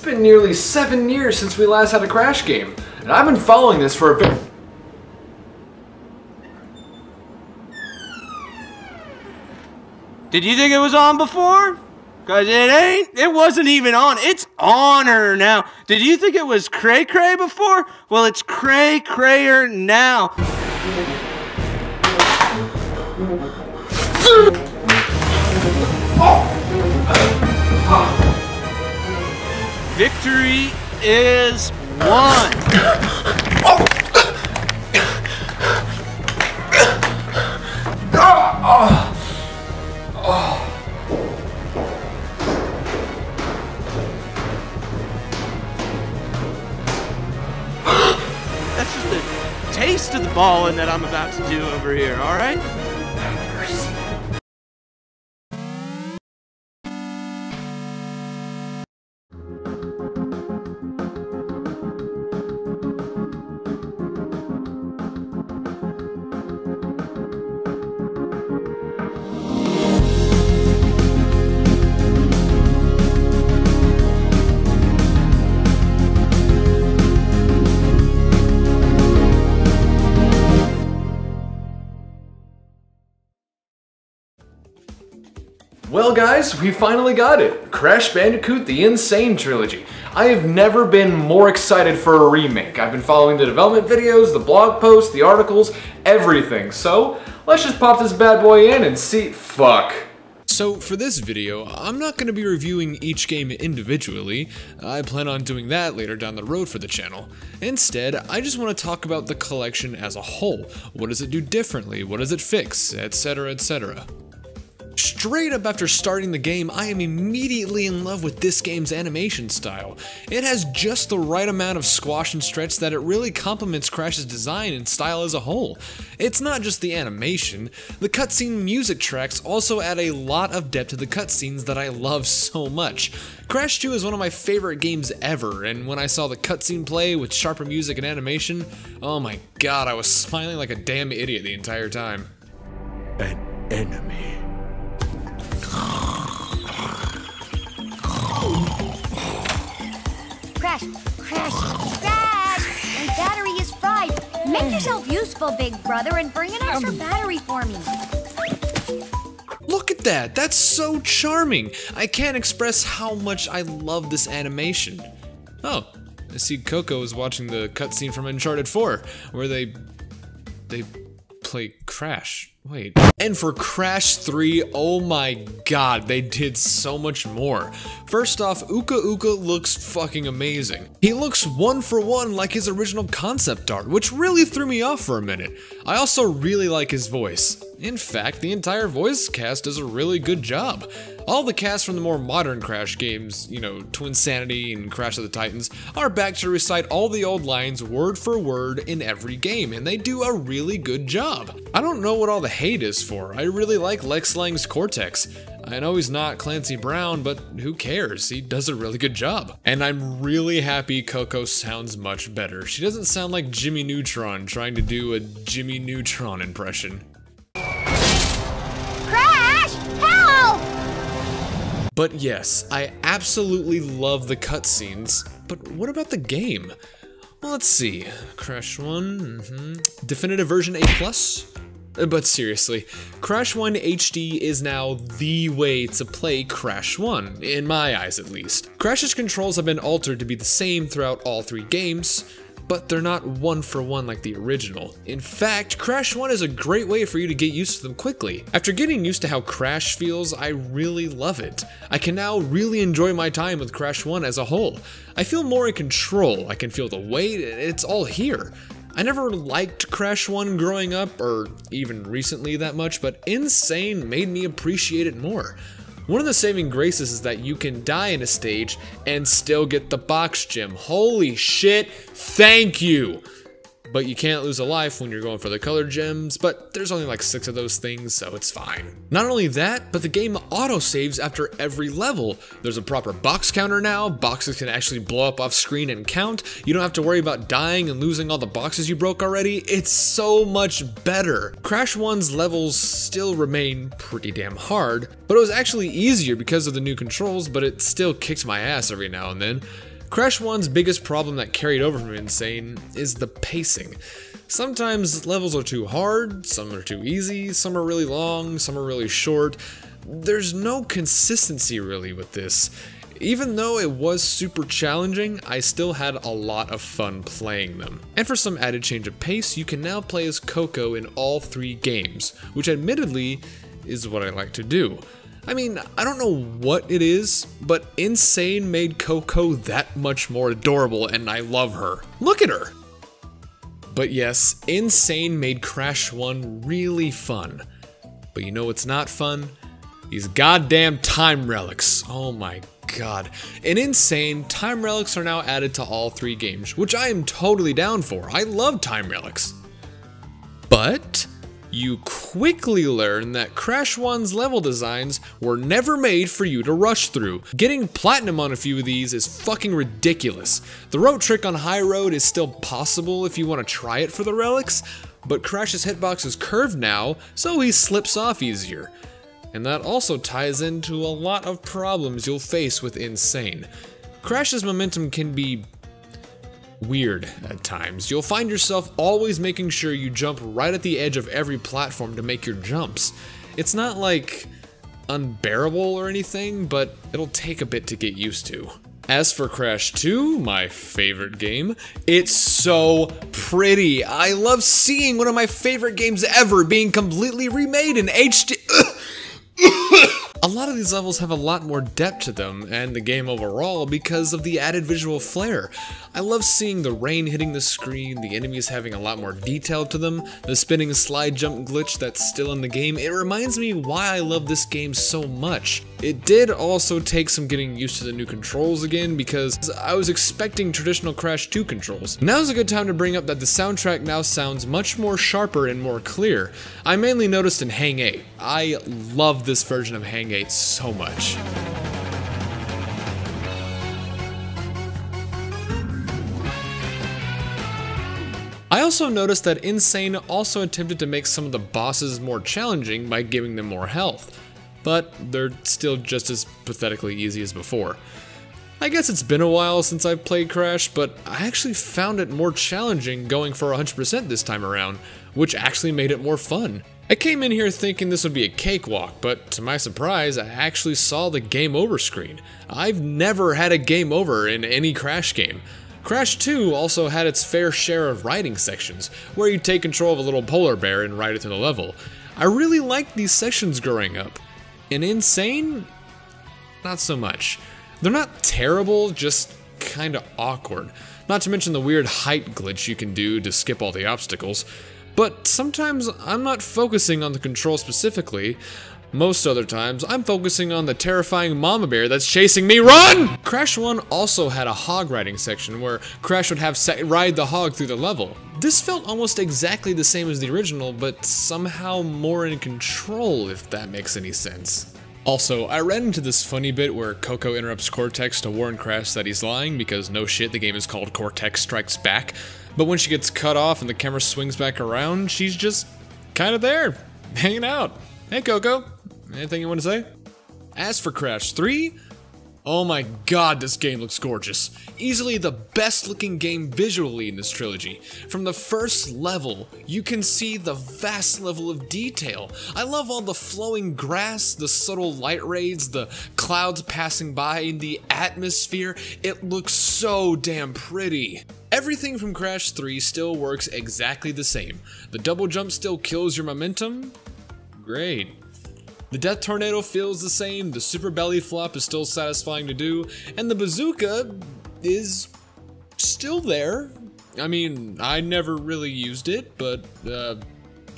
been nearly 7 years since we last had a Crash game, and I've been following this for a bit. Did you think it was on before? Cause it ain't. It wasn't even on. It's on her now. Did you think it was cray cray before? Well, it's cray crayer now. Victory is won. That's just a taste of the balling that I'm about to do over here, alright? Well guys, we finally got it! Crash Bandicoot, the N.Sane Trilogy. I have never been more excited for a remake. I've been following the development videos, the blog posts, the articles, everything. So, let's just pop this bad boy in and see— fuck. So for this video, I'm not going to be reviewing each game individually. I plan on doing that later down the road for the channel. Instead, I just want to talk about the collection as a whole. What does it do differently? What does it fix? Etc, etc. Straight up after starting the game, I am immediately in love with this game's animation style. It has just the right amount of squash and stretch that it really complements Crash's design and style as a whole. It's not just the animation, the cutscene music tracks also add a lot of depth to the cutscenes that I love so much. Crash 2 is one of my favorite games ever, and when I saw the cutscene play with sharper music and animation, oh my god, I was smiling like a damn idiot the entire time. An enemy. Crash! Crash! Crash! My battery is fried! Make yourself useful, big brother, and bring an extra battery for me. Look at that! That's so charming! I can't express how much I love this animation. Oh, I see Coco is watching the cutscene from Uncharted 4, where they play Crash. Wait. And for Crash 3, oh my god, they did so much more. First off, Uka Uka looks fucking amazing. He looks one for one like his original concept art, which really threw me off for a minute. I also really like his voice. In fact, the entire voice cast does a really good job. All the cast from the more modern Crash games, you know, Twinsanity and Crash of the Titans, are back to recite all the old lines word for word in every game, and they do a really good job. I don't know what all the hate is for. I really like Lex Lang's Cortex. I know he's not Clancy Brown, but who cares? He does a really good job. And I'm really happy Coco sounds much better. She doesn't sound like Jimmy Neutron trying to do a Jimmy Neutron impression. Crash! Help! But yes, I absolutely love the cutscenes, but what about the game? Well, let's see. Crash 1, Definitive version A+. But seriously, Crash 1 HD is now the way to play Crash 1, in my eyes at least. Crash's controls have been altered to be the same throughout all 3 games, but they're not one for one like the original. In fact, Crash 1 is a great way for you to get used to them quickly. After getting used to how Crash feels, I really love it. I can now really enjoy my time with Crash 1 as a whole. I feel more in control, I can feel the weight, it's all here. I never liked Crash 1 growing up, or even recently that much, but N.Sane made me appreciate it more. One of the saving graces is that you can die in a stage and still get the box gem. Holy shit, thank you! But you can't lose a life when you're going for the colored gems, but there's only like 6 of those things, so it's fine. Not only that, but the game auto-saves after every level. There's a proper box counter now, boxes can actually blow up off screen and count, you don't have to worry about dying and losing all the boxes you broke already, it's so much better. Crash 1's levels still remain pretty damn hard, but it was actually easier because of the new controls, but it still kicks my ass every now and then. Crash 1's biggest problem that carried over from N.Sane is the pacing. Sometimes levels are too hard, some are too easy, some are really long, some are really short. There's no consistency really with this. Even though it was super challenging, I still had a lot of fun playing them. And for some added change of pace, you can now play as Coco in all 3 games, which admittedly is what I like to do. I mean, I don't know what it is, but N.Sane made Coco that much more adorable and I love her. Look at her! But yes, N.Sane made Crash 1 really fun. But you know what's not fun? These goddamn time relics. Oh my god. In N.Sane, time relics are now added to all 3 games, which I am totally down for. I love time relics. But you quickly learn that Crash 1's level designs were never made for you to rush through. Getting platinum on a few of these is fucking ridiculous. The rope trick on High Road is still possible if you want to try it for the relics, but Crash's hitbox is curved now, so he slips off easier. And that also ties into a lot of problems you'll face with N.Sane. Crash's momentum can be weird at times. You'll find yourself always making sure you jump right at the edge of every platform to make your jumps. It's not like unbearable or anything, but it'll take a bit to get used to. As for Crash 2, my favorite game, it's so pretty. I love seeing one of my favorite games ever being completely remade in HD. A lot of these levels have a lot more depth to them, and the game overall, because of the added visual flair. I love seeing the rain hitting the screen, the enemies having a lot more detail to them, the spinning slide jump glitch that's still in the game. It reminds me why I love this game so much. It did also take some getting used to the new controls again, because I was expecting traditional Crash 2 controls. Now's a good time to bring up that the soundtrack now sounds much more sharper and more clear. I mainly noticed in Hang 8. I love this version of Hang 8 so much. I also noticed that N.Sane also attempted to make some of the bosses more challenging by giving them more health, but they're still just as pathetically easy as before. I guess it's been a while since I've played Crash, but I actually found it more challenging going for 100% this time around, which actually made it more fun. I came in here thinking this would be a cakewalk, but to my surprise, I actually saw the game over screen. I've never had a game over in any Crash game. Crash 2 also had its fair share of riding sections, where you take control of a little polar bear and ride it to the level. I really liked these sections growing up. In N.Sane, not so much. They're not terrible, just kinda awkward. Not to mention the weird height glitch you can do to skip all the obstacles. But sometimes I'm not focusing on the control specifically. Most other times, I'm focusing on the terrifying mama bear that's chasing me. Run! Crash 1 also had a hog riding section where Crash would have ride the hog through the level. This felt almost exactly the same as the original, but somehow more in control, if that makes any sense. Also, I ran into this funny bit where Coco interrupts Cortex to warn Crash that he's lying because no shit, the game is called Cortex Strikes Back. But when she gets cut off and the camera swings back around, she's just kinda there, hanging out. Hey Coco, anything you want to say? As for Crash 3, oh my god, this game looks gorgeous. Easily the best looking game visually in this trilogy. From the first level, you can see the vast level of detail. I love all the flowing grass, the subtle light rays, the clouds passing by, and the atmosphere. It looks so damn pretty. Everything from Crash 3 still works exactly the same. The double jump still kills your momentum. Great. The Death Tornado feels the same, the Super Belly Flop is still satisfying to do, and the Bazooka is still there. I mean, I never really used it, but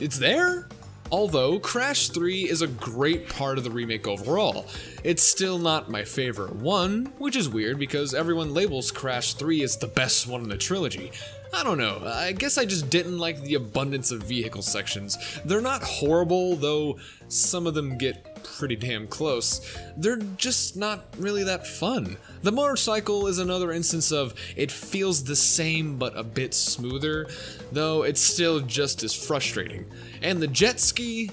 it's there. Although, Crash 3 is a great part of the remake overall. It's still not my favorite one, which is weird because everyone labels Crash 3 as the best one in the trilogy. I don't know, I guess I just didn't like the abundance of vehicle sections. They're not horrible, though some of them get pretty damn close. They're just not really that fun. The motorcycle is another instance of it feels the same but a bit smoother, though it's still just as frustrating. And the jet ski,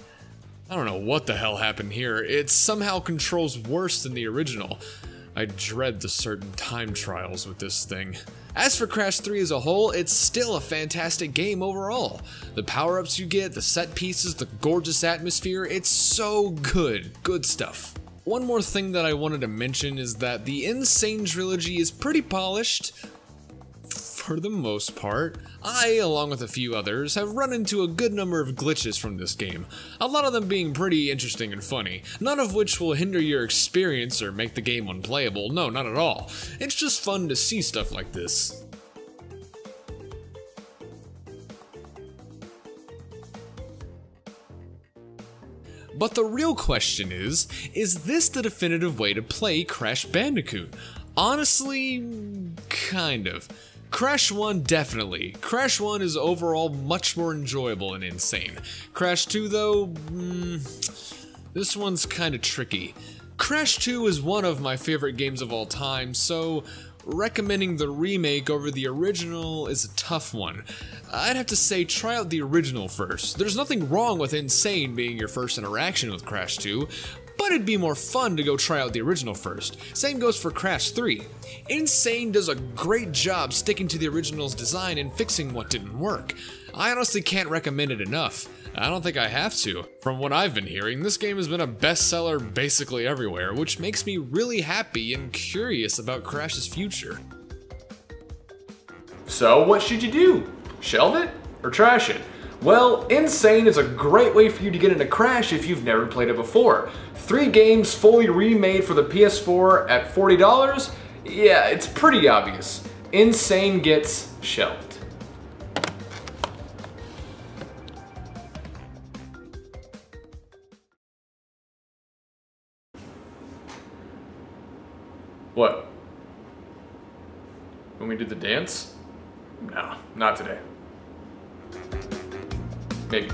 I don't know what the hell happened here. It somehow controls worse than the original. I dread the certain time trials with this thing. As for Crash 3 as a whole, it's still a fantastic game overall. The power-ups you get, the set pieces, the gorgeous atmosphere, it's so good. Good stuff. One more thing that I wanted to mention is that the N.Sane Trilogy is pretty polished. For the most part. I, along with a few others, have run into a good number of glitches from this game, a lot of them being pretty interesting and funny, none of which will hinder your experience or make the game unplayable, no, not at all. It's just fun to see stuff like this. But the real question is this the definitive way to play Crash Bandicoot? Honestly, kind of. Crash 1, definitely. Crash 1 is overall much more enjoyable and N.Sane. Crash 2, though, this one's kinda tricky. Crash 2 is one of my favorite games of all time, so recommending the remake over the original is a tough one. I'd have to say try out the original first. There's nothing wrong with N.Sane being your first interaction with Crash 2, but it'd be more fun to go try out the original first. Same goes for Crash 3. N.Sane does a great job sticking to the original's design and fixing what didn't work. I honestly can't recommend it enough. I don't think I have to. From what I've been hearing, this game has been a bestseller basically everywhere, which makes me really happy and curious about Crash's future. So what should you do? Shelve it or trash it? Well, N.Sane is a great way for you to get into Crash if you've never played it before. 3 games fully remade for the PS4 at $40? Yeah, it's pretty obvious. N.Sane gets shelved. What? When we do the dance? No, not today. Maybe.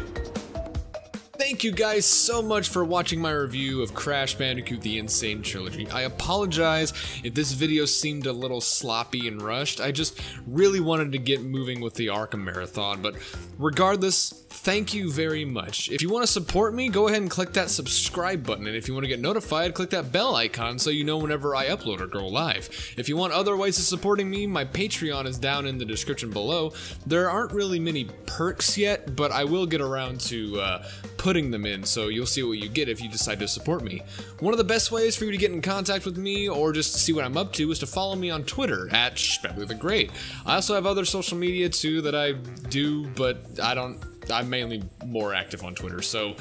Thank you guys so much for watching my review of Crash Bandicoot the N.Sane Trilogy. I apologize if this video seemed a little sloppy and rushed. I just really wanted to get moving with the Arkham Marathon, but regardless, thank you very much. If you want to support me, go ahead and click that subscribe button, and if you want to get notified, click that bell icon so you know whenever I upload or go live. If you want other ways of supporting me, my Patreon is down in the description below. There aren't really many perks yet, but I will get around to putting them in, so you'll see what you get if you decide to support me. One of the best ways for you to get in contact with me or just to see what I'm up to is to follow me on Twitter at ShbeblyTheGreat. I also have other social media too that I do, but I'm mainly more active on Twitter. So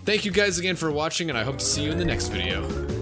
thank you guys again for watching, and I hope to see you in the next video.